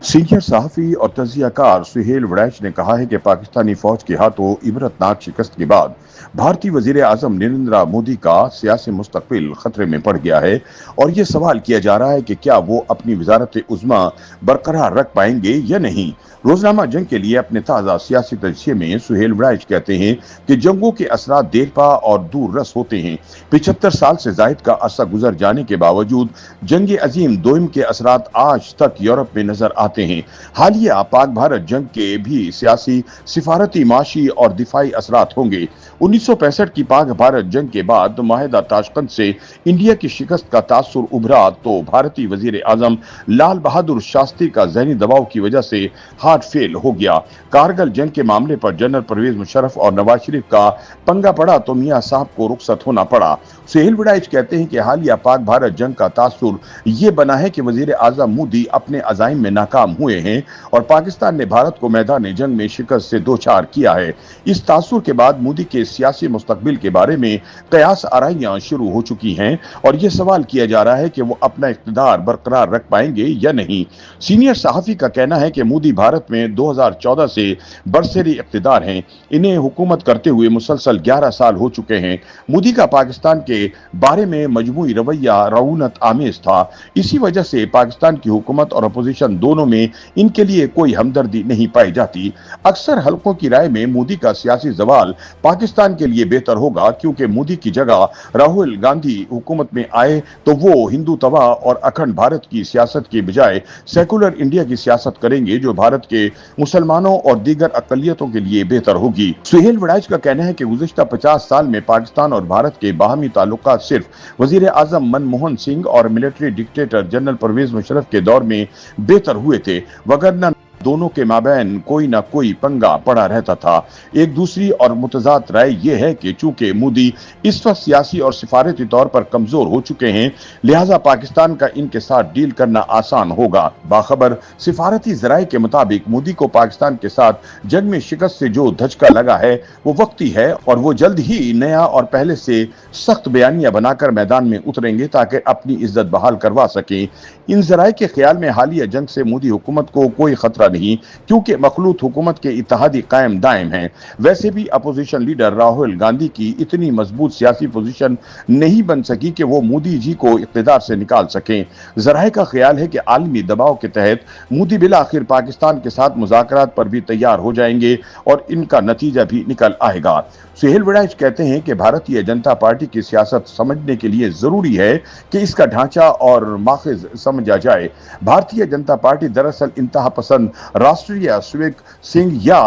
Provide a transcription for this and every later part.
Senior सहाफी और तजियाकार सुहेल वड़ैच ने कहा है कि पाकिस्तानी फौज के हाथों इबरतनाक शिकस्त के बाद भारतीय वजीर आजम नरेंद्र मोदी का सियासी मुस्तकबिल खतरे में पड़ गया है और ये सवाल किया जा रहा है कि क्या वो अपनी वजारत उज़्मा बरकरार रख पाएंगे या नहीं। रोजनामा जंग के लिए अपने ताज़ा सियासी तजिए में सुहेल वड़ैच कहते हैं कि जंगों के असरात देरपा और दूर रस होते हैं। 75 साल से जायद का अरसा गुजर जाने के बावजूद जंग अजीम दोइम के असरात आज तक यूरोप में नजर आते हैं। हालिया पाक भारत जंग के भी सियासी, सिफारती, माशी और दिफाई असरात होंगे। 1965 की पाक भारत जंग के बाद माहिदा ताशकंद से इंडिया की शिकस्त का तासुर उभरा तो भारतीय वजीर आजम लाल बहादुर शास्त्री का जहनी दबाव की वजह से हार्ट फेल हो गया। कारगिल जंग के मामले पर जनरल परवेज मुशर्रफ और नवाज शरीफ का पंगा पड़ा तो मियां साहब को रुखसत होना पड़ा। सुहेल वड़ैच कहते हैं कि हालिया पाक भारत जंग का तासुर ये बना है कि वजीर आजम मोदी अपने अज़ाइम में नाकाम हुए हैं और पाकिस्तान ने भारत को मैदान जंग में शिकस्त से दो चार किया है। इस तासुर के बाद मोदी के सियासी मुस्तकबिल के बारे में कयास आराइयां शुरू हो चुकी हैं और यह सवाल किया जा रहा है कि वो अपना इख्तिदार बरकरार रख पाएंगे या नहीं। सीनियर सहाफी का कहना है कि मोदी भारत में 2014 से बरसरी इख्तिदार हैं। इन्हें हुकूमत करते हुए मुसलसल 11 साल हो चुके हैं। मोदी का पाकिस्तान के बारे में मजमूई रवैया रऊनत आमेज था। इसी वजह से पाकिस्तान की हुकूमत और अपोजिशन दोनों में इनके लिए कोई हमदर्दी नहीं पाई जाती। अक्सर हलकों की राय में मोदी का सियासी जवाल पाकिस्तान के लिए बेहतर होगा क्योंकि मोदी की जगह राहुल गांधी हुकूमत में आए तो वो हिंदू तवा और अखंड भारत की सियासत के बजाय सेकुलर इंडिया की सियासत करेंगे जो भारत के मुसलमानों और दीगर अकलियतों के लिए बेहतर होगी। सुहेल वड़ैच का कहना है कि गुज़िश्ता 50 साल में पाकिस्तान और भारत के बाहमी ताल्लुकात सिर्फ वजीर आजम मनमोहन सिंह और military dictator general Pervez Musharraf के दौर में बेहतर हुए थे, वगरना दोनों के माबैन कोई ना कोई पंगा पड़ा रहता था। एक दूसरी और मुतजाद राय यह है कि चूंकि मोदी इस वक्त सियासी और सिफारती तौर पर कमजोर हो चुके हैं, लिहाजा पाकिस्तान का इनके साथ डील करना आसान होगा। बाखबर सिफारती जराये के मुताबिक मोदी को पाकिस्तान के साथ जंग में शिकस्त से जो धचका लगा है वो वक्ती है और वो जल्द ही नया और पहले से सख्त बयानिया बनाकर मैदान में उतरेंगे ताकि अपनी इज्जत बहाल करवा सकें। इन जराये के ख्याल में हालिया जंग से मोदी हुकूमत को कोई खतरा नहीं क्योंकि मखलूत हुकूमत के इत्तेहादी कायम दायम हैं। वैसे भी अपोजिशन लीडर राहुल गांधी की इतनी मजबूत सियासी पोजीशन नहीं बन सकी कि वो मोदी जी को इख्तिदार से निकाल सकें। जराये का ख्याल है कि आलमी दबाव के तहत मोदी बिला आखिर पाकिस्तान के साथ मुज़ाकरात पर भी तैयार हो जाएंगे और इनका नतीजा भी निकल आएगा। सुहेल वड़ैच कहते हैं कि भारतीय जनता पार्टी की सियासत समझने के लिए जरूरी है कि इसका ढांचा और माखिज समझा जाए। भारतीय जनता पार्टी दरअसल इंतहा पसंद राष्ट्रीय स्वैक सिंह या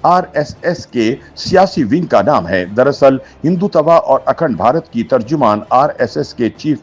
आरएसएस के सियासी विंग का नाम है। दरअसल हिंदुत्व और अखंड भारत की तर्जुमान आरएसएस के चीफ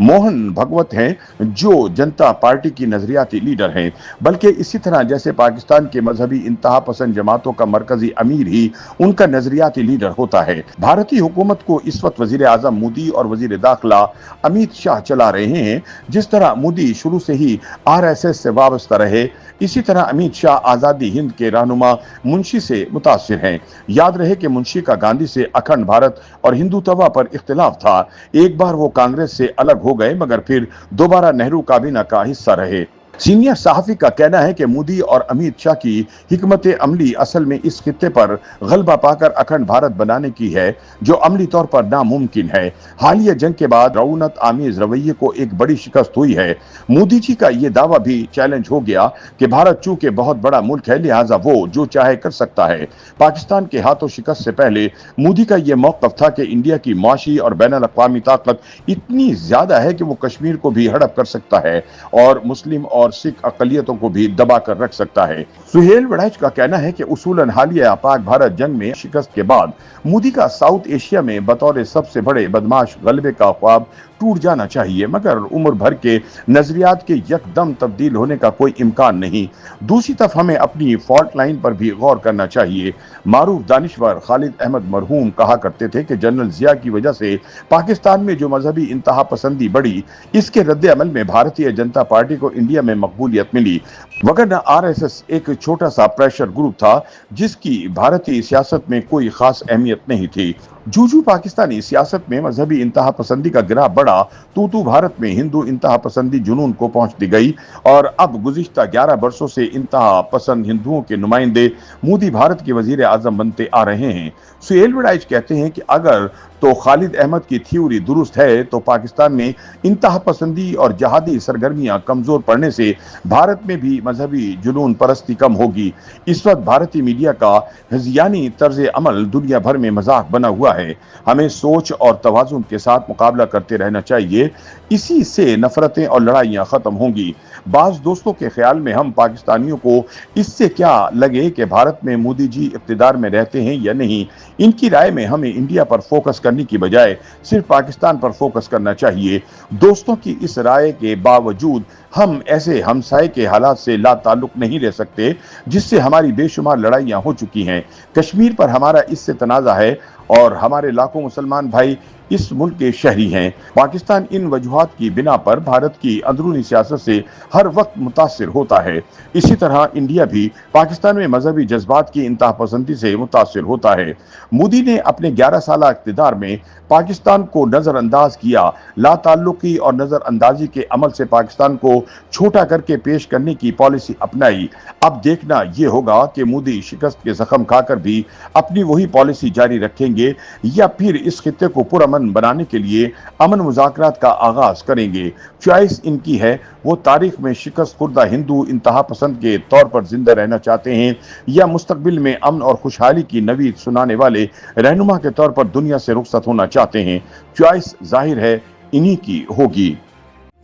मोहन भगवत हैं जो जनता पार्टी की नजरियाती लीडर हैं। बल्कि इसी तरह जैसे पाकिस्तान के मजहबी इंतहा पसंद जमातों का मरकजी अमीर ही उनका नजरियाती लीडर होता है। भारतीय हुकूमत को इस वक्त वजीर आजम मोदी और वजीर दाखिला अमित शाह चला रहे हैं। जिस तरह मोदी शुरू से ही आरएसएस से वाबस्ता रहे, इसी तरह अमित शाह आजादी हिंद के रहनुमा मुंशी से मुतासिर हैं। याद रहे कि मुंशी का गांधी से अखंड भारत और हिंदुत्व पर इख्तिलाफ था। एक बार वो कांग्रेस से अलग हो गए मगर फिर दोबारा नेहरू काबीना का हिस्सा रहे। सीनियर सहाफी का कहना है कि मोदी और अमित शाह की हिकमत अमली असल में इस खित्ते पर गलबा पाकर अखंड भारत बनाने की है जो अमली तौर पर नामुमकिन है। हालिया जंग के बाद रऊनत आमेज रवैये को एक बड़ी शिकस्त हुई है। मोदी जी का यह दावा भी चैलेंज हो गया कि भारत चूंकि बहुत बड़ा मुल्क है लिहाजा वो जो चाहे कर सकता है। पाकिस्तान के हाथों शिकस्त से पहले मोदी का यह मौक़िफ़ था कि इंडिया की माशी और बैनुल अक़वामी ताकत इतनी ज्यादा है कि वो कश्मीर को भी हड़प कर सकता है और मुस्लिम और सिख अकलियतों को भी दबा कर रख सकता है। सुहेल वड़ैच का कहना है कि उसूलन हालिया पाक भारत जंग में शिकस्त के बाद मोदी का साउथ एशिया में बतौर सबसे बड़े बदमाश गलबे का ख्वाब टूट जाना चाहिए मगर उम्र भर के नजरियात के यकदम तब्दील होने का कोई इम्कान नहीं। दूसरी तरफ हमें अपनी फॉल्ट लाइन पर भी गौर करना चाहिए। मारूफ दानिश्वर खालिद अहमद मरहूम कहा करते थे कि जनरल जिया की वजह से पाकिस्तान में जो मजहबी इंतहा पसंदी बढ़ी, इसके रद्द अमल में भारतीय जनता पार्टी को इंडिया में मकबूलियत मिली, वगरना आरएसएस एक छोटा सा प्रेशर ग्रुप था जिसकी भारतीय सियासत में कोई खास अहमियत नहीं थी। जूजू पाकिस्तानी सियासत में मजहबी इंतहा पसंदी का गिराह बढ़ा, तू भारत में हिंदू इंतहा पसंदी जुनून को पहुंचती गई और अब गुज़िश्ता 11 वर्षों से इंतहा पसंद हिंदुओं के नुमाइंदे मोदी भारत के वजीर आजम बनते आ रहे हैं। सुहेल वड़ाइच कहते हैं कि अगर तो खालिद अहमद की थ्योरी दुरुस्त है तो पाकिस्तान में इंतहा पसंदी और जहादी सरगर्मियां कमजोर पड़ने से भारत में भी मजहबी जुनून परस्ती कम होगी। इस वक्त भारतीय मीडिया का हिज़यानी तर्ज अमल दुनिया भर में मजाक बना हुआ है। हमें सोच और तवाज़ुन के साथ मुकाबला करते रहना चाहिए, इसी से नफरतें और लड़ाइयां खत्म होंगी। बाज दोस्तों के ख्याल में हम पाकिस्तानियों को इससे क्या लगे कि भारत में मोदी जी इक़्तिदार में रहते हैं या नहीं, इनकी राय में हमें इंडिया पर फोकस करने की बजाय सिर्फ पाकिस्तान पर फोकस करना चाहिए। दोस्तों की इस राय के बावजूद हम ऐसे हमसाये के हालात से ला ताल्लुक नहीं रह सकते जिससे हमारी बेशुमार लड़ाइयां हो चुकी हैं। कश्मीर पर हमारा इससे तनाज़ा है और हमारे लाखों मुसलमान भाई इस मुल्क के शहरी हैं। पाकिस्तान इन वजूहात की बिना पर भारत की अंदरूनी सियासत से हर वक्त मुतासिर होता है। इसी तरह इंडिया भी पाकिस्तान में मजहबी जज्बात की इंतहा पसंदी से मुतासिर होता है। मोदी ने अपने 11 साल इक़्तिदार में पाकिस्तान को नजरअंदाज किया। ला ताल्लुकी और नजरअंदाजी के अमल से पाकिस्तान को छोटा करके पेश करने की पॉलिसी अपनाई। अब देखना यह होगा कि मोदी शिकस्त के जख्म खाकर भी अपनी वही पॉलिसी जारी रखेंगे या फिर इस खित्ते को पुरअमन बनाने के लिए अमन मुज़ाकरात का आगाज करेंगे। चॉइस इनकी है, वो तारीख में शिकस्त खुर्दा हिंदू इंतहा पसंद के तौर पर जिंदा रहना चाहते हैं या मुस्तकबिल में अमन और खुशहाली की नवीद सुनाने वाले रहनुमा के तौर पर दुनिया से रुखसत होना चाहते हैं। चॉइस जाहिर है इन्हीं की होगी।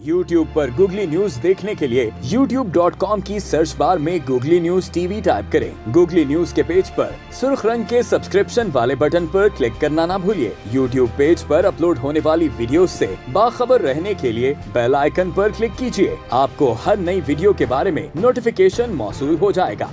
YouTube पर गूगली न्यूज देखने के लिए youtube.com की सर्च बार में गूगली न्यूज टीवी टाइप करें। गूगली न्यूज के पेज पर सुर्ख रंग के सब्सक्रिप्शन वाले बटन पर क्लिक करना ना भूलिए। YouTube पेज पर अपलोड होने वाली वीडियोस से बाखबर रहने के लिए बेल आइकन पर क्लिक कीजिए। आपको हर नई वीडियो के बारे में नोटिफिकेशन मौसूल हो जाएगा।